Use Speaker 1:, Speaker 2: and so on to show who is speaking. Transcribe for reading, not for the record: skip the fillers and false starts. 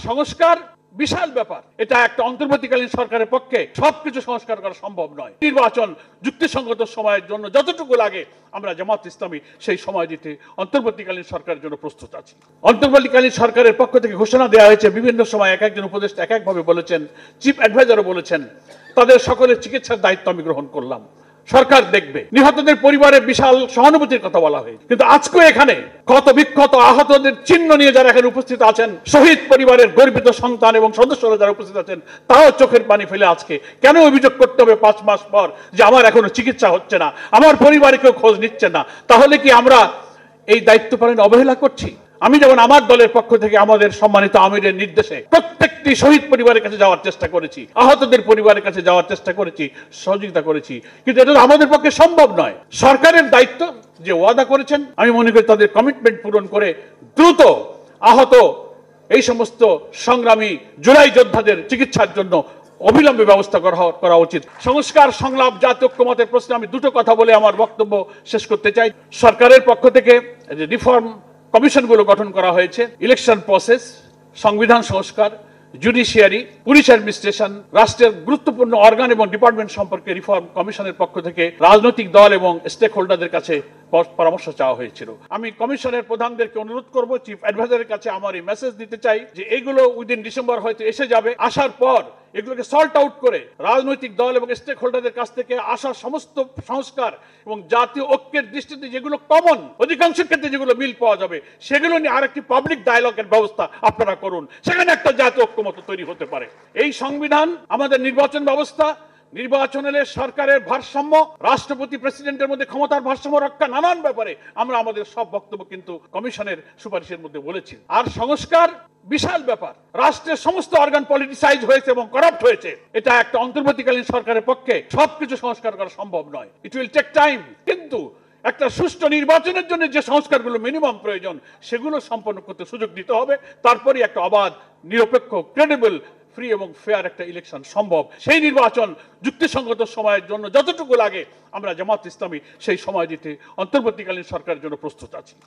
Speaker 1: সংস্কার বিশাল ব্যাপার। এটা একটা অন্তর্বর্তীকালীন সরকারের পক্ষে সবকিছু সংস্কার করা সম্ভব নয়। নির্বাচন যুক্তিসঙ্গত সময়ের জন্য যতটুকু লাগে আমরা জামাত ইসলামী সেই সময় দিতে অন্তর্বর্তীকালীন সরকারের জন্য প্রস্তুত আছি। অন্তর্বর্তীকালীন সরকারের পক্ষ থেকে ঘোষণা দেওয়া হয়েছে, বিভিন্ন সময় এক একজন উপদেষ্টা এক একভাবে বলেছেন, চিফ অ্যাডভাইজারও বলেছেন, তাদের সকলের চিকিৎসার দায়িত্ব আমি গ্রহণ করলাম, সরকার দেখবে। নিহতদের পরিবারের বিশাল সহানুভূতির কথা বলা হয়েছে, কিন্তু আজকে এখানে ক্ষত বিক্ষত আহতদের চিহ্ন নিয়ে যারা এখানে উপস্থিত আছেন, শহীদ পরিবারের গর্বিত সন্তান এবং সদস্যরা যারা উপস্থিত আছেন, তাও চোখের পানি ফেলে আজকে কেন অভিযোগ করতে হবে 5 মাস পর যে আমার এখনো চিকিৎসা হচ্ছে না, আমার পরিবারে কেউ খোঁজ নিচ্ছে না? তাহলে কি আমরা এই দায়িত্ব পালনে অবহেলা করছি? আমি যেমন আমার দলের পক্ষ থেকে আমাদের সম্মানিত আমিরের নির্দেশে প্রত্যেকটি শহীদ পরিবারের কাছে যাওয়ার চেষ্টা করেছি, আহতদের পরিবারের কাছে যাওয়ার চেষ্টা করেছি, সহযোগিতা করেছি, কিন্তু এটা আমাদের পক্ষে সম্ভব নয়। সরকারের দায়িত্ব, যে ওয়াদা করেছেন, আমি মনে করি তাদের কমিটমেন্ট পূরণ করে দ্রুত আহত এই সমস্ত সংগ্রামী জুলাই যোদ্ধাদের চিকিৎসার জন্য অবিলম্বে ব্যবস্থা করা উচিত। সংস্কার সংলাপ জাতীয় ঐক্যমতের প্রশ্নে আমি দুটো কথা বলে আমার বক্তব্য শেষ করতে চাই। সরকারের পক্ষ থেকে যে রিফর্ম কমিশনগুলো গঠন করা হয়েছে, ইলেকশন প্রসেস, সংবিধান সংস্কার, জুডিশিয়ারি, পুলিশ অ্যাডমিনিস্ট্রেশন, রাষ্ট্রের গুরুত্বপূর্ণ অর্গান এবং ডিপার্টমেন্ট সম্পর্কে রিফর্ম কমিশনের পক্ষ থেকে রাজনৈতিক দল এবং স্টেক হোল্ডারদের কাছে পরামর্শ চাওয়া হয়েছিল। আমি কমিশনের প্রধানদেরকে অনুরোধ করব, চিফ অ্যাডভাইজারের কাছে আমার এই মেসেজ দিতে চাই যে এইগুলো উইদিন ডিসেম্বর হয়তো এসে যাবে। আসার পর এগুলোকে সল্ট আউট করে রাজনৈতিক দল এবং স্টেক হোল্ডারদের কাছ থেকে আসা সমস্ত সংস্কার এবং জাতীয় ঐক্যের দৃষ্টিতে যেগুলো কমন, অধিকাংশের ক্ষেত্রে যেগুলো মিল পাওয়া যাবে, সেগুলো নিয়ে আরেকটি পাবলিক ডায়ালগের ব্যবস্থা আপনারা করুন। সেখানে একটা জাতীয় ঐক্যমত তৈরি হতে পারে। এই সংবিধান, আমাদের নির্বাচন ব্যবস্থা, নির্বাচন হলে সরকারের ভারসাম্য, রাষ্ট্রপতি প্রেসিডেন্টের মধ্যে ক্ষমতার ভারসাম্য রক্ষা, নানান ব্যাপারে আমরা আমাদের সব বক্তব্য কিন্তু কমিশনের সুপারিশের মধ্যে বলেছি। আর সংস্কার বিশাল ব্যাপার। রাষ্ট্রের সমস্ত অর্গান পলিটিসাইজ হয়েছে এবং করাপ্ট হয়েছে। এটা একটা অন্তর্বর্তীকালীন সরকারের পক্ষে সবকিছু সংস্কার করা সম্ভব নয়। It will take time. কিন্তু একটা সুষ্ঠু নির্বাচনের জন্য যে সংস্কারগুলো মিনিমাম প্রয়োজন, সেগুলো সম্পন্ন করতে সুযোগ দিতে হবে। তারপরে একটা অবাধ, নিরপেক্ষ, ক্রেডিবল, ফ্রি এবং ফেয়ার একটা ইলেকশন সম্ভব। সেই নির্বাচন যুক্তিসঙ্গত সময়ের জন্য যতটুকু লাগে আমরা জামাত ইসলামী সেই সময় দিতে অন্তর্বর্তীকালীন সরকারের জন্য প্রস্তুত আছি।